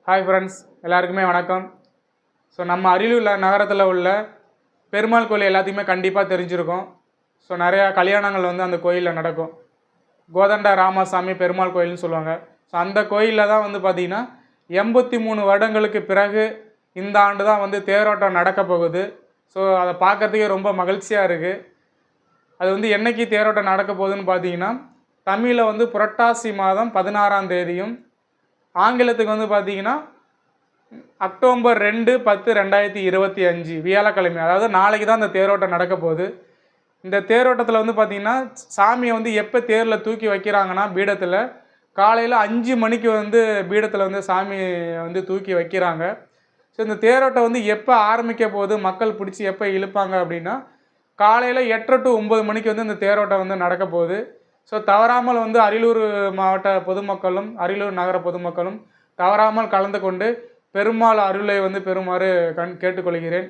Hi friends, எல்லாருக்குமே வணக்கம். So நம்ம அரியலூர் நகரத்தில் உள்ள பெருமாள் கோயில் எல்லாத்தையுமே கண்டிப்பாக தெரிஞ்சிருக்கோம். ஸோ நிறையா கல்யாணங்கள் வந்து அந்த கோயிலில் நடக்கும். கோதண்ட ராமசாமி பெருமாள் கோயில்னு சொல்லுவாங்க. ஸோ அந்த கோயிலில் தான் வந்து பார்த்திங்கன்னா 83 வருடங்களுக்கு பிறகு இந்த ஆண்டு தான் வந்து தேரோட்டம் நடக்க போகுது. ஸோ அதை பார்க்குறதுக்கே ரொம்ப மகிழ்ச்சியாக இருக்குது. அது வந்து என்றைக்கு தேரோட்டம் நடக்க போகுதுன்னு பார்த்தீங்கன்னா, தமிழில் வந்து புரட்டாசி மாதம் 16ஆம் தேதியும், ஆங்கிலத்துக்கு வந்து பார்த்தீங்கன்னா அக்டோபர் 2/10/2025 வியாழக்கிழமை, அதாவது நாளைக்கு தான் இந்த தேரோட்டம் நடக்க போகுது. இந்த தேரோட்டத்தில் வந்து பார்த்திங்கன்னா சாமியை வந்து எப்போ தேரில் தூக்கி வைக்கிறாங்கன்னா பீடத்தில் காலையில் 5 மணிக்கு வந்து பீடத்தில் வந்து சாமியை வந்து தூக்கி வைக்கிறாங்க. ஸோ இந்த தேரோட்டம் வந்து எப்போ ஆரம்பிக்க போகுது, மக்கள் பிடிச்சி எப்போ இழுப்பாங்க அப்படின்னா காலையில் 8 to 9 மணிக்கு வந்து இந்த தேரோட்டம் வந்து நடக்க போகுது. ஸோ தவறாமல் வந்து அரியலூர் மாவட்ட பொதுமக்களும் அரியலூர் நகர பொதுமக்களும் தவறாமல் கலந்து கொண்டு பெருமாள் அருளை வந்து பெறுமாறு கேட்டுக்கொள்கிறேன்.